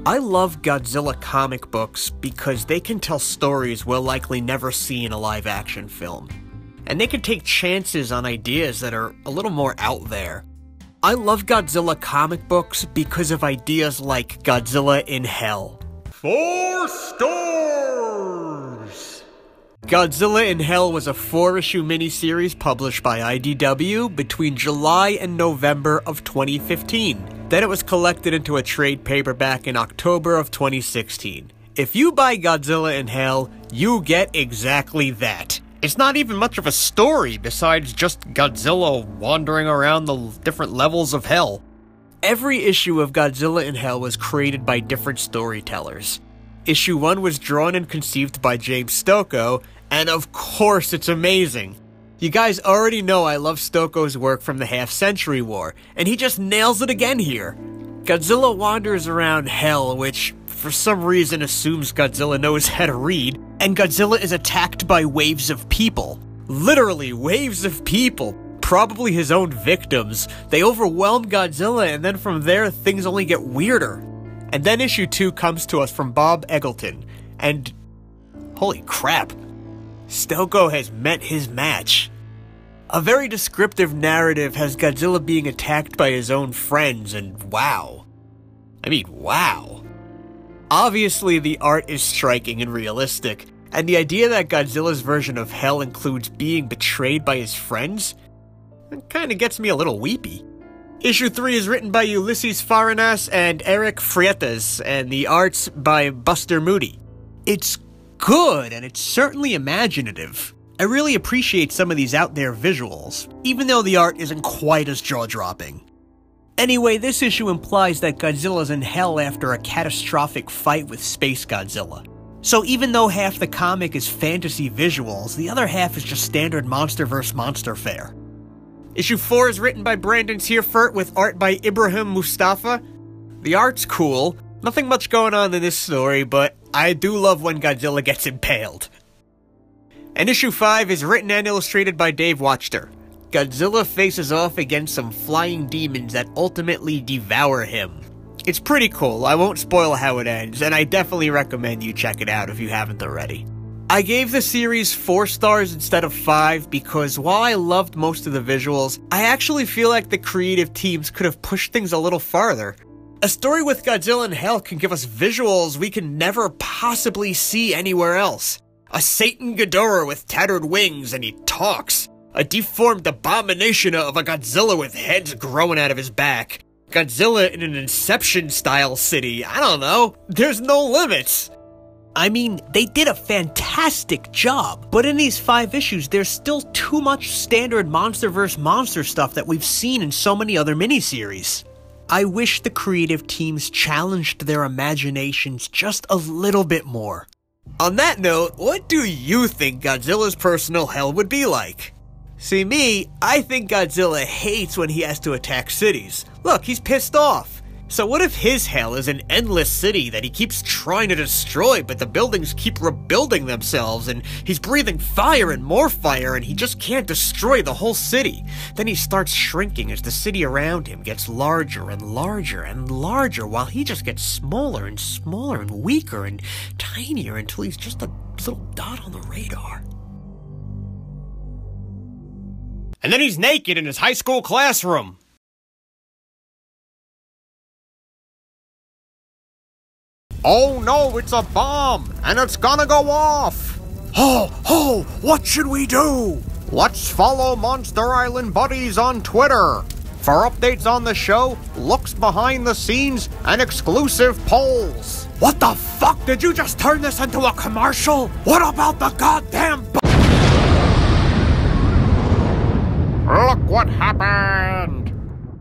I love Godzilla comic books because they can tell stories we'll likely never see in a live-action film. And they can take chances on ideas that are a little more out there. I love Godzilla comic books because of ideas like Godzilla in Hell. 4 stars! Godzilla in Hell was a 4-issue miniseries published by IDW between July and November of 2015. Then it was collected into a trade paperback in October of 2016. If you buy Godzilla in Hell, you get exactly that. It's not even much of a story besides just Godzilla wandering around the different levels of hell. Every issue of Godzilla in Hell was created by different storytellers. Issue 1 was drawn and conceived by James Stokoe, and of course it's amazing. You guys already know I love Stokoe's work from the Half-Century War, and he just nails it again here. Godzilla wanders around hell, which for some reason assumes Godzilla knows how to read, and Godzilla is attacked by waves of people. Literally, waves of people. Probably his own victims. They overwhelm Godzilla, and then from there, things only get weirder. And then issue 2 comes to us from Bob Eggleton, and holy crap, Stokoe has met his match. A very descriptive narrative has Godzilla being attacked by his own friends, and wow. I mean, wow. Obviously, the art is striking and realistic, and the idea that Godzilla's version of hell includes being betrayed by his friends, it kinda gets me a little weepy. Issue 3 is written by Ulysses Farinas and Eric Freitas, and the art's by Buster Moody. It's good, and it's certainly imaginative. I really appreciate some of these out there visuals, even though the art isn't quite as jaw-dropping. Anyway, this issue implies that Godzilla's in hell after a catastrophic fight with Space Godzilla. So even though half the comic is fantasy visuals, the other half is just standard monster vs. monster fare. Issue 4 is written by Brandon Seifert with art by Ibrahim Mustafa. The art's cool, nothing much going on in this story, but I do love when Godzilla gets impaled. And issue 5 is written and illustrated by Dave Wachter. Godzilla faces off against some flying demons that ultimately devour him. It's pretty cool, I won't spoil how it ends, and I definitely recommend you check it out if you haven't already. I gave the series 4 stars instead of 5 because while I loved most of the visuals, I actually feel like the creative teams could have pushed things a little farther. A story with Godzilla in Hell can give us visuals we can never possibly see anywhere else. A Satan Ghidorah with tattered wings and he talks. A deformed abomination of a Godzilla with heads growing out of his back. Godzilla in an Inception-style city. I don't know. There's no limits. I mean, they did a fantastic job, but in these 5 issues, there's still too much standard monster vs. monster stuff that we've seen in so many other miniseries. I wish the creative teams challenged their imaginations just a little bit more. On that note, what do you think Godzilla's personal hell would be like? See me, I think Godzilla hates when he has to attack cities. Look, he's pissed off. So what if his hell is an endless city that he keeps trying to destroy, but the buildings keep rebuilding themselves, and he's breathing fire and he just can't destroy the whole city. Then he starts shrinking as the city around him gets larger and larger and larger, while he just gets smaller and smaller and weaker and tinier until he's just a little dot on the radar. And then he's naked in his high school classroom. Oh no, it's a bomb, and it's gonna go off! Oh, what should we do? Let's follow Monster Island Buddies on Twitter for updates on the show, looks behind the scenes, and exclusive polls. What the fuck? Did you just turn this into a commercial? What about the goddamn Look what happened!